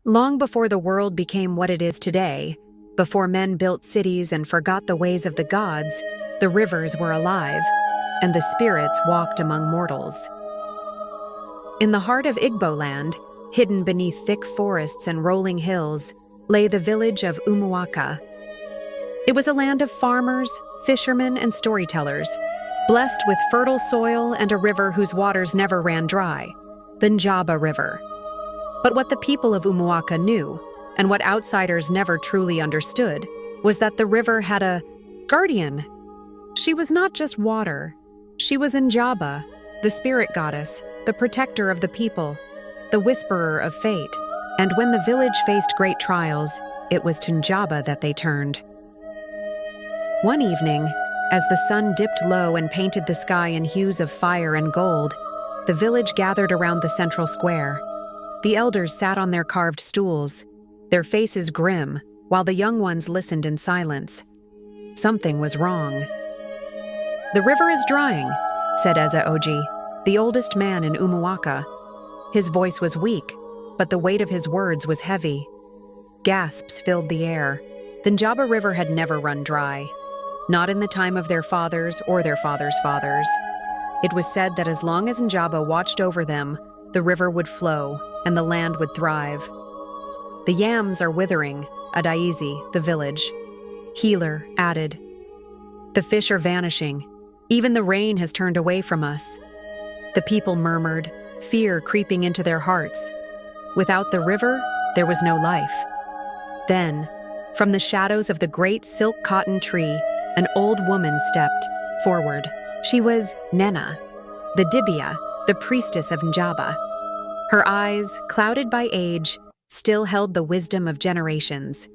Long before the world became what it is today, before men built cities and forgot the ways of the gods, the rivers were alive, and the spirits walked among mortals. In the heart of Igboland, hidden beneath thick forests and rolling hills, lay the village of Umuaka. It was a land of farmers, fishermen, and storytellers, blessed with fertile soil and a river whose waters never ran dry, the Njaba River. But what the people of Umuaka knew, and what outsiders never truly understood, was that the river had a guardian. She was not just water. She was Njaba, the spirit goddess, the protector of the people, the whisperer of fate. And when the village faced great trials, it was to Njaba that they turned. One evening, as the sun dipped low and painted the sky in hues of fire and gold, the village gathered around the central square. The elders sat on their carved stools, their faces grim, while the young ones listened in silence. Something was wrong. "The river is drying," said Eza Oji, the oldest man in Umuaka. His voice was weak, but the weight of his words was heavy. Gasps filled the air. The Njaba River had never run dry, not in the time of their fathers or their fathers' fathers. It was said that as long as Njaba watched over them, the river would flow and the land would thrive. "The yams are withering," Adaizi, the village healer, added. "The fish are vanishing. Even the rain has turned away from us." The people murmured, fear creeping into their hearts. Without the river, there was no life. Then, from the shadows of the great silk cotton tree, an old woman stepped forward. She was Nena, the Dibia, the priestess of Njaba. Her eyes, clouded by age, still held the wisdom of generations.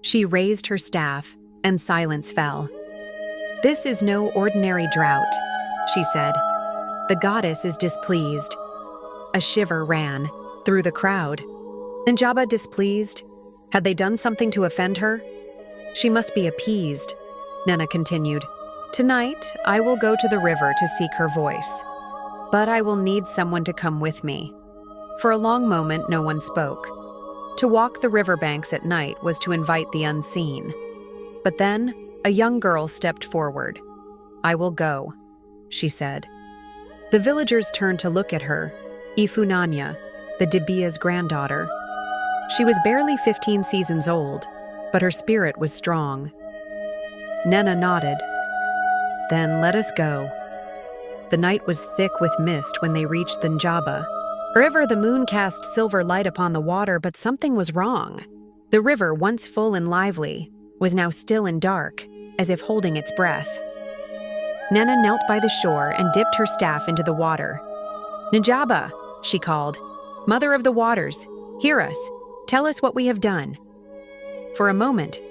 She raised her staff, and silence fell. "This is no ordinary drought," she said. "The goddess is displeased." A shiver ran through the crowd. Njaba displeased? Had they done something to offend her? "She must be appeased," Nena continued. "Tonight, I will go to the river to seek her voice. But I will need someone to come with me." For a long moment, no one spoke. To walk the riverbanks at night was to invite the unseen. But then, a young girl stepped forward. "I will go," she said. The villagers turned to look at her, Ifunanya, the Dibia's granddaughter. She was barely 15 seasons old, but her spirit was strong. Nena nodded. "Then let us go." The night was thick with mist when they reached the Njaba River. The moon cast silver light upon the water, but something was wrong. The river, once full and lively, was now still and dark, as if holding its breath. Nena knelt by the shore and dipped her staff into the water. "Njaba," she called, "Mother of the waters, hear us. Tell us what we have done." For a moment,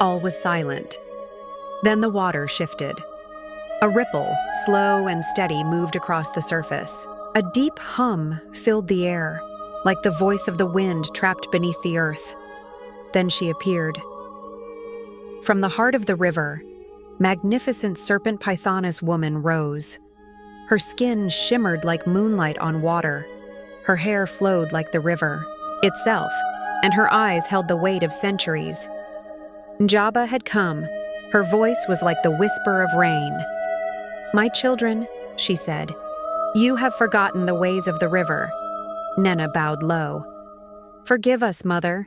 all was silent. Then the water shifted. A ripple, slow and steady, moved across the surface. A deep hum filled the air, like the voice of the wind trapped beneath the earth. Then she appeared. From the heart of the river, magnificent serpent pythoness woman rose. Her skin shimmered like moonlight on water. Her hair flowed like the river itself, and her eyes held the weight of centuries. Njaba had come. Her voice was like the whisper of rain. "My children," she said, "you have forgotten the ways of the river." Nena bowed low. "Forgive us, Mother."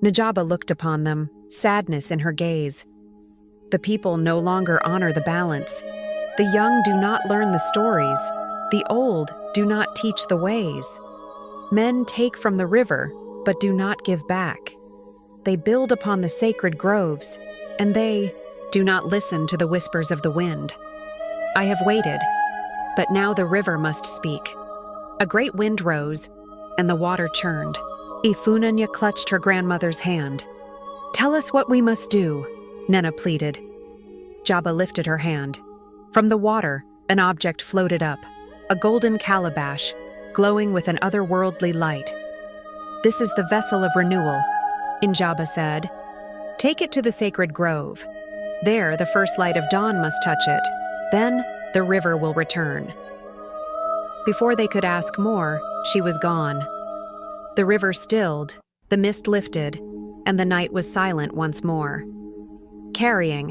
Njaba looked upon them, sadness in her gaze. "The people no longer honor the balance. The young do not learn the stories. The old do not teach the ways. Men take from the river, but do not give back. They build upon the sacred groves, and they do not listen to the whispers of the wind. I have waited, but now the river must speak." A great wind rose, and the water churned. Ifunanya clutched her grandmother's hand. "Tell us what we must do," Nena pleaded. Njaba lifted her hand. From the water, an object floated up, a golden calabash, glowing with an otherworldly light. "This is the vessel of renewal," Njaba said. "Take it to the sacred grove. There, the first light of dawn must touch it. Then, the river will return." Before they could ask more, she was gone. The river stilled, The mist lifted, and the night was silent once more. Carrying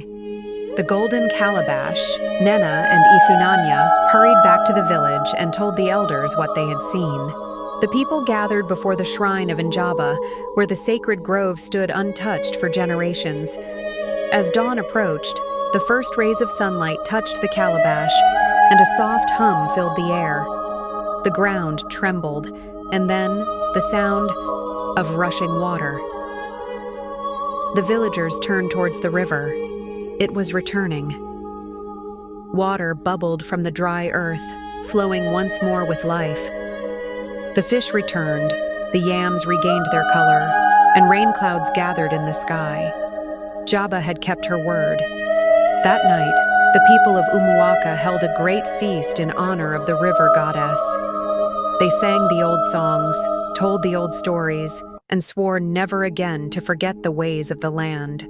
the golden calabash, Nena and Ifunanya hurried back to the village and told the elders what they had seen. The people gathered before the shrine of Njaba, where the sacred grove stood untouched for generations. As dawn approached, the first rays of sunlight touched the calabash, and a soft hum filled the air. The ground trembled, and then the sound of rushing water. The villagers turned towards the river. It was returning. Water bubbled from the dry earth, flowing once more with life. The fish returned, the yams regained their color, and rain clouds gathered in the sky. Njaba had kept her word. That night, the people of Umuaka held a great feast in honor of the river goddess. They sang the old songs, told the old stories, and swore never again to forget the ways of the land.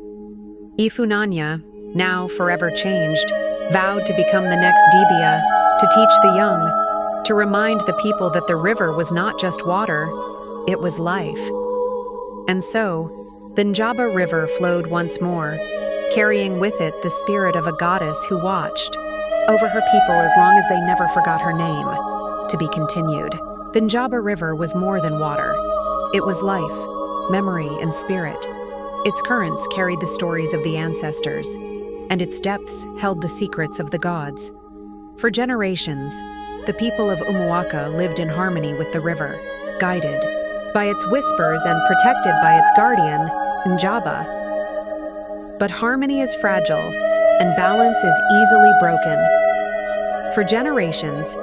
Ifunanya, now forever changed, vowed to become the next Dibia, to teach the young, to remind the people that the river was not just water, it was life. And so, the Njaba River flowed once more, carrying with it the spirit of a goddess who watched over her people as long as they never forgot her name. To be continued. The Njaba River was more than water. It was life, memory, and spirit. Its currents carried the stories of the ancestors, and its depths held the secrets of the gods. For generations, the people of Umuaka lived in harmony with the river, guided by its whispers and protected by its guardian, Njaba. But harmony is fragile, and balance is easily broken. For generations,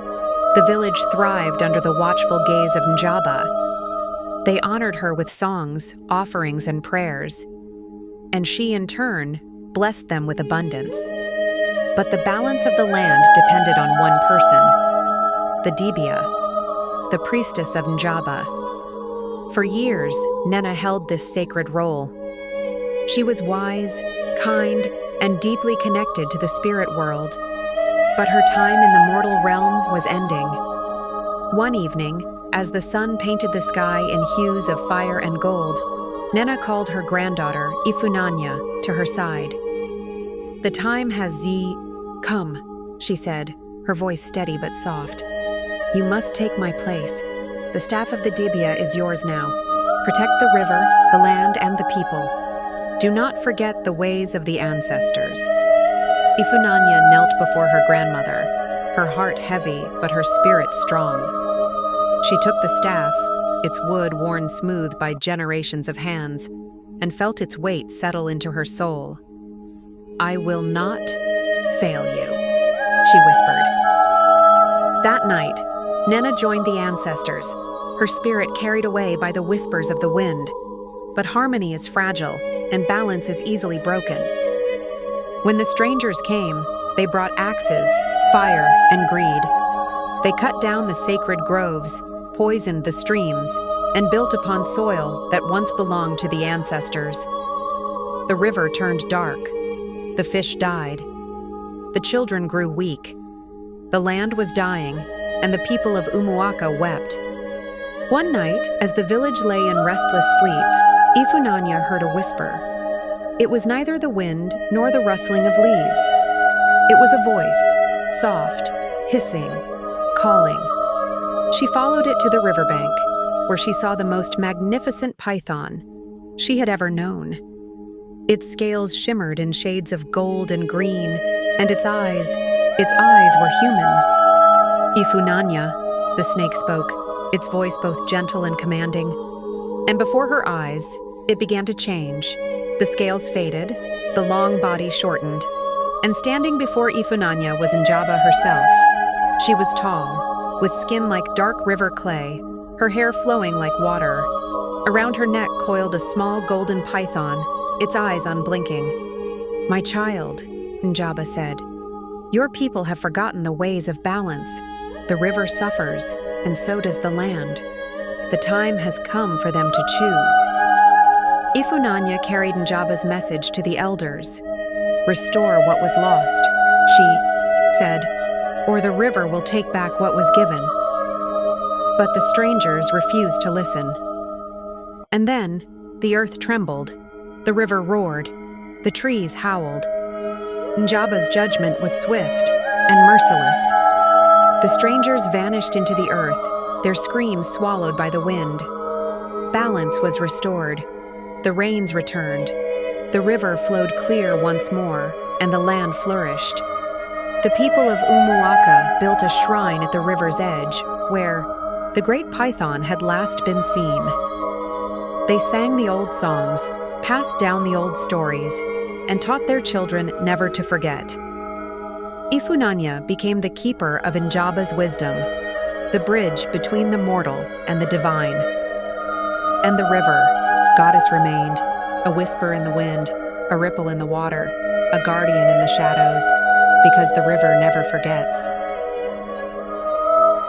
the village thrived under the watchful gaze of Njaba. They honored her with songs, offerings, and prayers, and she, in turn, blessed them with abundance. But the balance of the land depended on one person, the Dibia, the priestess of Njaba. For years, Nena held this sacred role. She was wise, kind, and deeply connected to the spirit world, but her time in the mortal realm was ending. One evening, as the sun painted the sky in hues of fire and gold, Nena called her granddaughter, Ifunanya, to her side. "The time has come," she said, her voice steady but soft. "You must take my place. The staff of the Dibia is yours now. Protect the river, the land, and the people. Do not forget the ways of the ancestors." Ifunanya knelt before her grandmother, her heart heavy but her spirit strong. She took the staff, its wood worn smooth by generations of hands, and felt its weight settle into her soul. "I will not fail you," she whispered. That night, Nena joined the ancestors, her spirit carried away by the whispers of the wind. But harmony is fragile, and balance is easily broken. When the strangers came, they brought axes, fire, and greed. They cut down the sacred groves, poisoned the streams, and built upon soil that once belonged to the ancestors. The river turned dark. The fish died. The children grew weak. The land was dying, and the people of Umuaka wept. One night, as the village lay in restless sleep, Ifunanya heard a whisper. It was neither the wind nor the rustling of leaves. It was a voice, soft, hissing, calling. She followed it to the riverbank, where she saw the most magnificent python she had ever known. Its scales shimmered in shades of gold and green, and its eyes were human. "Ifunanya," the snake spoke, its voice both gentle and commanding. And before her eyes, it began to change. The scales faded, the long body shortened, and standing before Ifunanya was Njaba herself. She was tall, with skin like dark river clay, her hair flowing like water. Around her neck coiled a small golden python, its eyes unblinking. "My child," Njaba said, "your people have forgotten the ways of balance. The river suffers, and so does the land. The time has come for them to choose." Ifunanya carried Njaba's message to the elders. "Restore what was lost," she said, "or the river will take back what was given." But the strangers refused to listen. And then, the earth trembled, the river roared, the trees howled. Njaba's judgment was swift and merciless. The strangers vanished into the earth, their screams swallowed by the wind. Balance was restored. The rains returned. The river flowed clear once more, and the land flourished. The people of Umuaka built a shrine at the river's edge, where the great python had last been seen. They sang the old songs, passed down the old stories, and taught their children never to forget. Ifunanya became the keeper of Njaba's wisdom, the bridge between the mortal and the divine. And the river, goddess remained, a whisper in the wind, a ripple in the water, a guardian in the shadows, because the river never forgets.